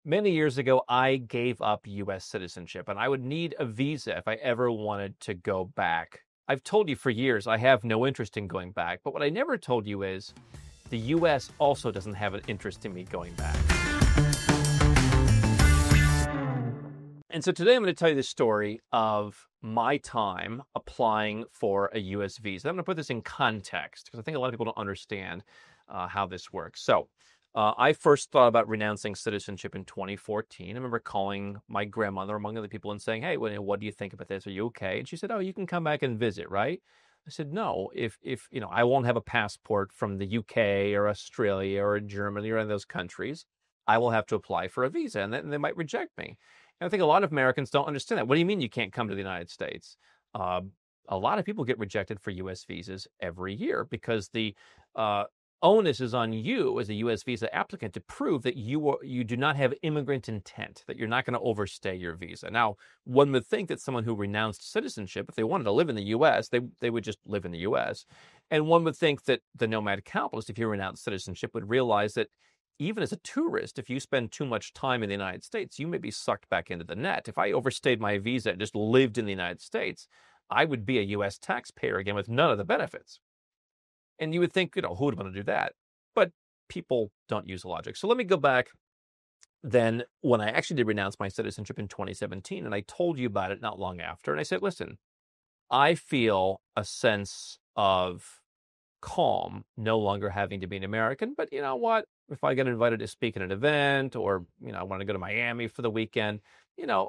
Many years ago, I gave up U.S. citizenship, and I would need a visa if I ever wanted to go back. I've told you for years I have no interest in going back, but what I never told you is the U.S. also doesn't have an interest in me going back. And so today I'm going to tell you the story of my time applying for a U.S. visa. I'm going to put this in context because I think a lot of people don't understand how this works. So I first thought about renouncing citizenship in 2014. I remember calling my grandmother, among other people, and saying, "Hey, what do you think about this? Are you okay?" And she said, "Oh, you can come back and visit, right?" I said, "No, if I won't have a passport from the UK or Australia or Germany or any of those countries, I will have to apply for a visa, and then they might reject me." And I think a lot of Americans don't understand that. What do you mean you can't come to the United States? Uh, a lot of people get rejected for U.S. visas every year because the onus is on you as a U.S. visa applicant to prove that you do not have immigrant intent, that you're not going to overstay your visa. Now, one would think that someone who renounced citizenship, if they wanted to live in the U.S., they would just live in the U.S. And one would think that the nomad capitalist, if you renounce citizenship, would realize that even as a tourist, if you spend too much time in the United States, you may be sucked back into the net. If I overstayed my visa and just lived in the United States, I would be a U.S. taxpayer again with none of the benefits. And you would think, who would want to do that? But people don't use logic. So let me go back then when I actually did renounce my citizenship in 2017, and I told you about it not long after. And I said, listen, I feel a sense of calm no longer having to be an American. But you know what? If I get invited to speak at an event or, I want to go to Miami for the weekend,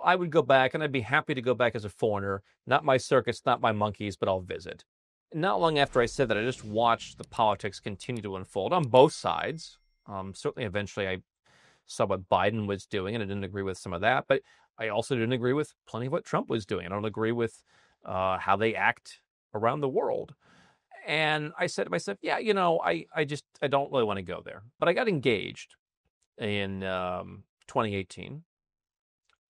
I would go back and I'd be happy to go back as a foreigner. Not my circus, not my monkeys, but I'll visit. Not long after I said that, I just watched the politics continue to unfold on both sides. Certainly, eventually, I saw what Biden was doing, and I didn't agree with some of that. But I also didn't agree with plenty of what Trump was doing. I don't agree with how they act around the world. And I said to myself, yeah, I don't really want to go there. But I got engaged in 2018.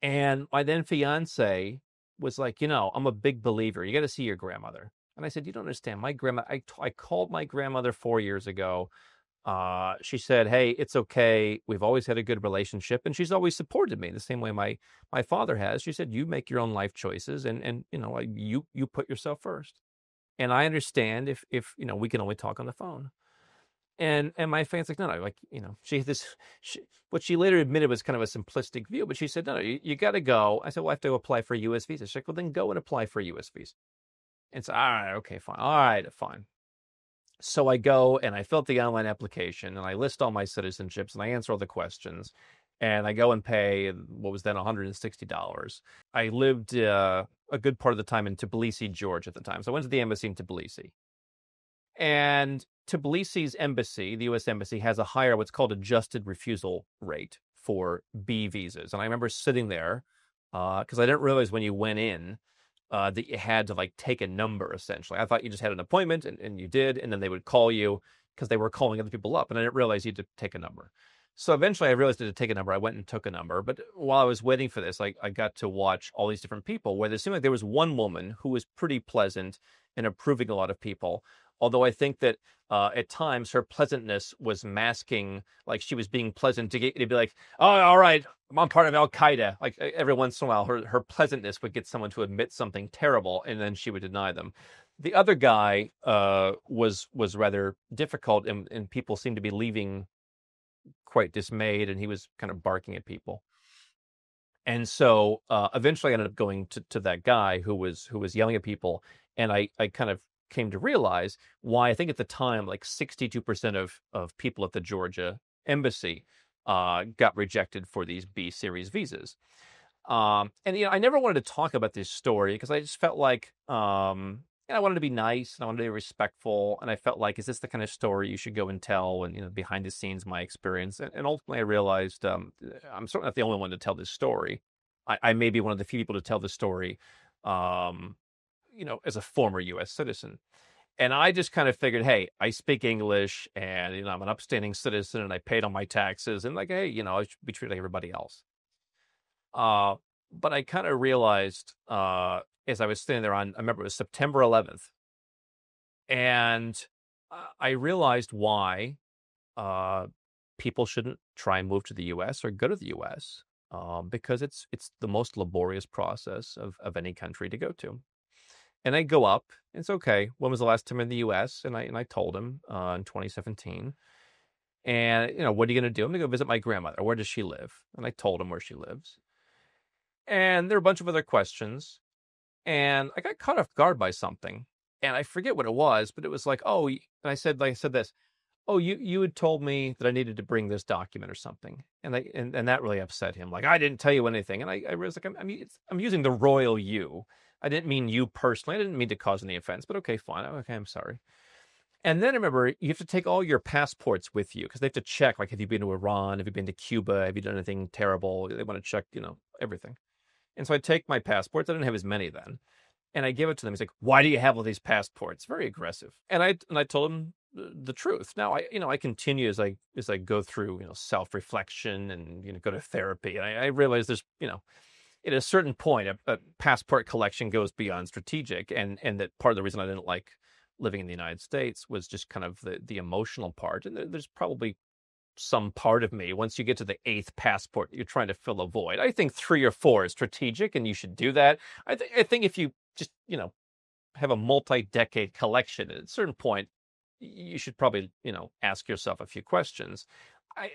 And my then fiance was like, I'm a big believer. You got to see your grandmother. And I said, you don't understand. My grandma, I called my grandmother 4 years ago. She said, hey, it's okay. We've always had a good relationship. And she's always supported me the same way my father has. She said, you make your own life choices and you put yourself first. And I understand if we can only talk on the phone. And my fans like, no, like, what she later admitted was kind of a simplistic view, but she said, no, you got to go. I said, well, I have to apply for a U.S. visa. She's like, well, then go and apply for a U.S. visa. And so, all right, okay, fine. All right, fine. So I go and I fill out the online application and I list all my citizenships and I answer all the questions. And I go and pay what was then $160. I lived a good part of the time in Tbilisi, Georgia at the time. So I went to the embassy in Tbilisi. And Tbilisi's embassy, the U.S. embassy, has a higher what's called adjusted refusal rate for B visas. And I remember sitting there because I didn't realize when you went in that you had to take a number, essentially. I thought you just had an appointment and you did, and then they would call you because they were calling other people up. And I didn't realize you had to take a number. So eventually I realized I had to take a number. I went and took a number. But while I was waiting for this, I got to watch all these different people where it seemed like there was one woman who was pretty pleasant and approving a lot of people. Although I think that at times her pleasantness was masking, like she was being pleasant to be like, oh, all right, I'm part of Al-Qaeda. Like every once in a while, her pleasantness would get someone to admit something terrible, and then she would deny them. The other guy was rather difficult, and people seemed to be leaving quite dismayed, and he was kind of barking at people. And so eventually I ended up going to that guy who was yelling at people, and I kind of came to realize why I think at the time 62% of people at the Georgia embassy got rejected for these B series visas. And I never wanted to talk about this story because I just felt like I wanted to be nice and I wanted to be respectful, and I felt like, is this the kind of story you should go and tell? And behind the scenes, my experience, and ultimately I realized I'm certainly not the only one to tell this story. I may be one of the few people to tell the story. As a former U.S. citizen. And I just kind of figured, hey, I speak English and, I'm an upstanding citizen and I paid all my taxes and hey, I should be treated like everybody else. But I kind of realized as I was sitting there I remember it was September 11th. And I realized why people shouldn't try and move to the U.S. or go to the U.S. Because it's the most laborious process of any country to go to. And I go up. It's okay. When was the last time in the U.S.? And I told him in 2017. And what are you going to do? I'm going to go visit my grandmother. Where does she live? And I told him where she lives. And there were a bunch of other questions. And I got caught off guard by something. And I forget what it was, but it was like, oh, and I said this. Oh, you had told me that I needed to bring this document or something, and that really upset him. Like, I didn't tell you anything, and I was like, I'm using the royal you. I didn't mean you personally. I didn't mean to cause any offense, but okay, fine. Okay, I'm sorry. And then remember, you have to take all your passports with you because they have to check, like, have you been to Iran? Have you been to Cuba? Have you done anything terrible? They want to check, everything. And so I take my passports. I didn't have as many then. And I give it to them. He's like, "Why do you have all these passports?" Very aggressive. And I told him the truth. Now I continue as I go through self-reflection and go to therapy. And I realize there's at a certain point a passport collection goes beyond strategic, and that part of the reason I didn't like living in the United States was just kind of the emotional part. And there's probably some part of me, once you get to the 8th passport, you're trying to fill a void. I think 3 or 4 is strategic, and you should do that. I think if you just have a multi-decade collection, at a certain point, you should probably ask yourself a few questions.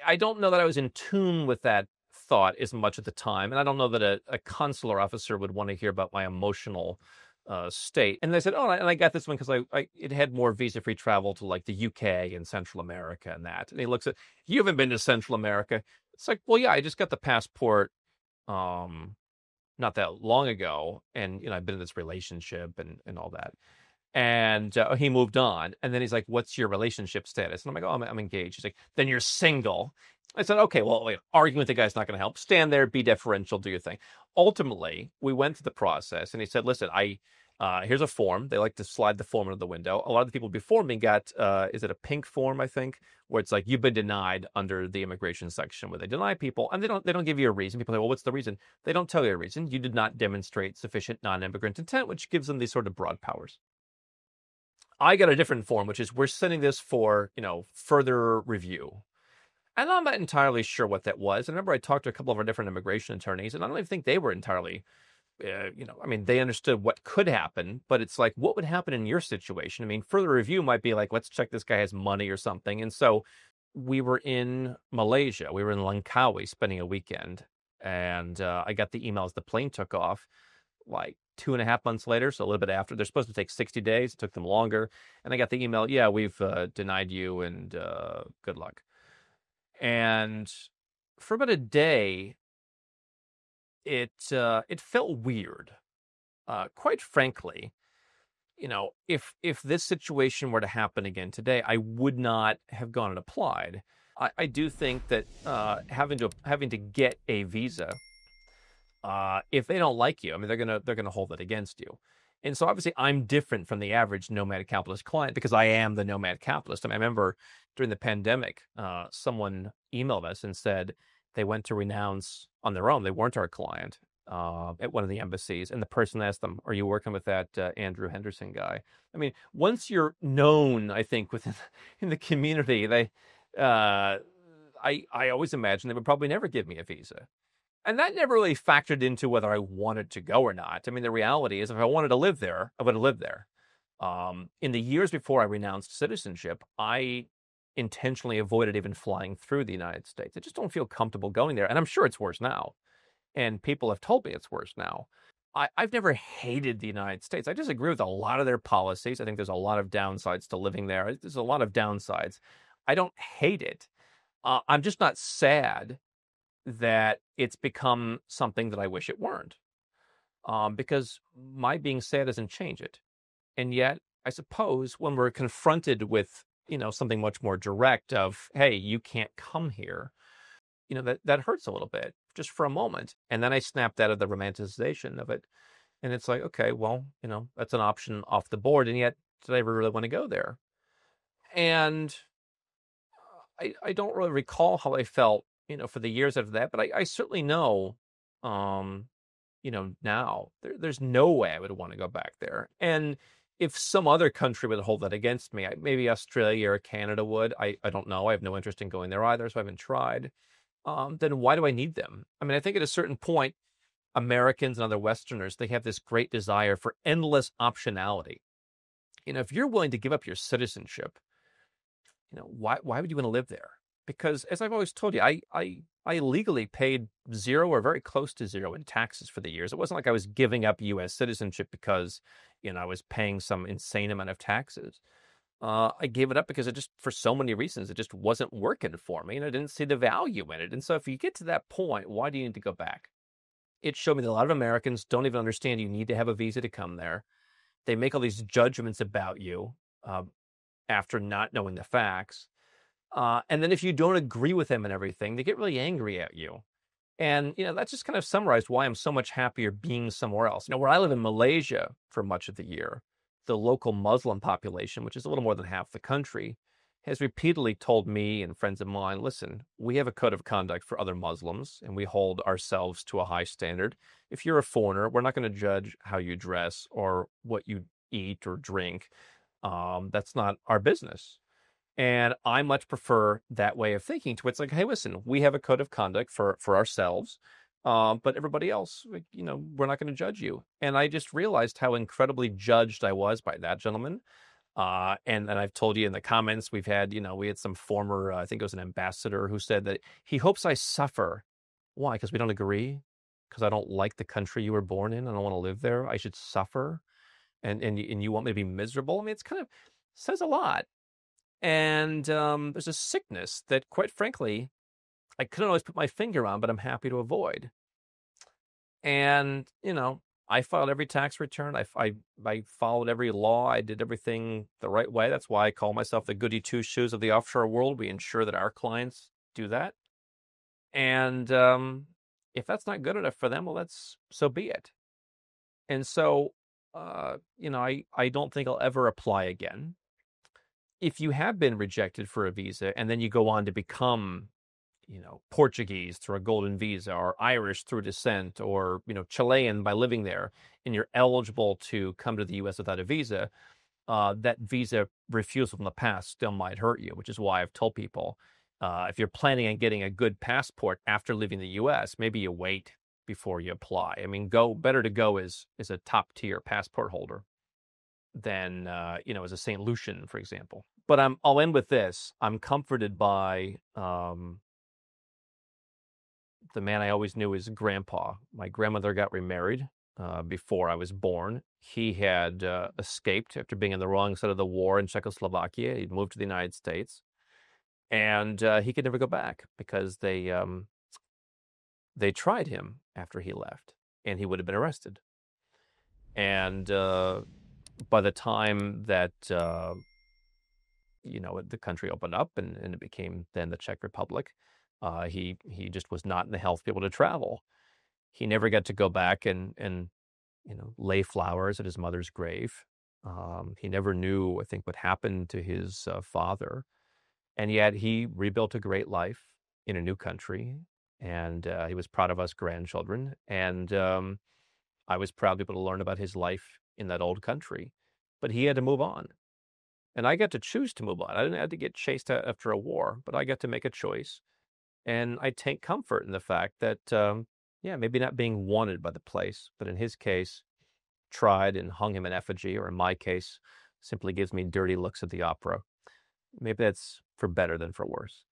I don't know that I was in tune with that thought as much at the time, and I don't know that a consular officer would want to hear about my emotional state. And they said, oh, and I got this one because it had more visa-free travel to like the UK and Central America and that. And he looks at, you haven't been to Central America. It's like, well, yeah, I just got the passport not that long ago. And, I've been in this relationship and all that. And he moved on. And then he's like, what's your relationship status? And I'm like, oh, I'm engaged. He's like, then you're single. I said, okay, well, wait, arguing with the guy's not going to help. Stand there, be deferential, do your thing. Ultimately, we went through the process, and he said, listen, here's a form. They like to slide the form into the window. A lot of the people before me got, is it a pink form, I think, where it's like, you've been denied under the immigration section, where they deny people, and they don't give you a reason. People say, well, what's the reason? They don't tell you a reason. You did not demonstrate sufficient non-immigrant intent, which gives them these sort of broad powers. I got a different form, which is, we're sending this for, further review. And I'm not entirely sure what that was. And remember, I talked to a couple of our different immigration attorneys, and I don't even think they were entirely, they understood what could happen, but it's like, what would happen in your situation? I mean, further review might be like, let's check this guy has money or something. And so we were in Malaysia. We were in Langkawi spending a weekend. And I got the emails the plane took off like 2.5 months later, so a little bit after. They're supposed to take 60 days. It took them longer. And I got the email, yeah, we've denied you, and good luck. And for about a day, it felt weird. Quite frankly, if this situation were to happen again today, I would not have gone and applied. I do think that having to get a visa, if they don't like you, I mean, they're gonna hold it against you. And so obviously I'm different from the average Nomad Capitalist client because I am the Nomad Capitalist. I mean, I remember during the pandemic, someone emailed us and said they went to renounce on their own. They weren't our client at one of the embassies. And the person asked them, are you working with that Andrew Henderson guy? I mean, once you're known, I think, within in the community, I always imagined they would probably never give me a visa. And that never really factored into whether I wanted to go or not. I mean, the reality is, if I wanted to live there, I would have lived there. In the years before I renounced citizenship, I intentionally avoided even flying through the United States. I just don't feel comfortable going there. And I'm sure it's worse now. And people have told me it's worse now. I've never hated the United States. I disagree with a lot of their policies. I think there's a lot of downsides to living there. There's a lot of downsides. I don't hate it. I'm just not sad that it's become something that I wish it weren't. Because my being sad doesn't change it. And yet, I suppose when we're confronted with, something much more direct of, hey, you can't come here, that hurts a little bit just for a moment. And then I snapped out of the romanticization of it. And it's like, okay, well, that's an option off the board. And yet, did I ever really want to go there? And I don't really recall how I felt, for the years after that, but I certainly know, now there's no way I would want to go back there. And If some other country would hold that against me, maybe Australia or Canada would. I don't know. I have no interest in going there either, so I haven't tried. Then why do I need them? I mean, I think at a certain point, Americans and other Westerners, they have this great desire for endless optionality. If you're willing to give up your citizenship, why would you want to live there? Because as I've always told you, I legally paid zero or very close to zero in taxes for the years. It wasn't like I was giving up U.S. citizenship because, I was paying some insane amount of taxes. I gave it up because for so many reasons, it just wasn't working for me, and I didn't see the value in it. And so if you get to that point, why do you need to go back? It showed me that a lot of Americans don't even understand you need to have a visa to come there. They make all these judgments about you after not knowing the facts. And then if you don't agree with them and everything, they get really angry at you. And, that's just kind of summarized why I'm so much happier being somewhere else. Where I live in Malaysia for much of the year, the local Muslim population, which is a little more than half the country, has repeatedly told me and friends of mine, listen, we have a code of conduct for other Muslims, and we hold ourselves to a high standard. If you're a foreigner, we're not going to judge how you dress or what you eat or drink. That's not our business. And I much prefer that way of thinking to it's like, hey, listen, we have a code of conduct for ourselves, but everybody else, we're not going to judge you. And I just realized how incredibly judged I was by that gentleman. And I've told you in the comments, we had some former, I think it was an ambassador who said that he hopes I suffer. Why? Because we don't agree? Because I don't like the country you were born in. I don't want to live there. I should suffer. And you want me to be miserable? I mean, it's kind of says a lot. And there's a sickness that, quite frankly, I couldn't always put my finger on, but I'm happy to avoid. And, I filed every tax return. I followed every law. I did everything the right way. That's why I call myself the goody two-shoes of the offshore world. We ensure that our clients do that. And if that's not good enough for them, well, so be it. And so, I don't think I'll ever apply again. If you have been rejected for a visa and then you go on to become, Portuguese through a golden visa, or Irish through descent, or, Chilean by living there, and you're eligible to come to the U.S. without a visa, that visa refusal from the past still might hurt you, which is why I've told people, if you're planning on getting a good passport after leaving the U.S., maybe you wait before you apply. I mean, better to go as a top-tier passport holder than, as a St. Lucian, for example. But I'll end with this. I'm comforted by the man I always knew as Grandpa. My grandmother got remarried before I was born. He had escaped after being on the wrong side of the war in Czechoslovakia. He'd moved to the United States. And he could never go back because they tried him after he left, and he would have been arrested. And by the time that the country opened up and it became then the Czech Republic, he just was not in the health to be able to travel. He never got to go back and lay flowers at his mother's grave. He never knew, I think, what happened to his father, and yet he rebuilt a great life in a new country, and he was proud of us grandchildren, and I was proud to be able to learn about his life in that old country. But he had to move on. And I got to choose to move on. I didn't have to get chased after a war, but I got to make a choice. And I take comfort in the fact that, maybe not being wanted by the place, but in his case, tried and hung him in effigy, or in my case, simply gives me dirty looks at the opera. Maybe that's for better than for worse.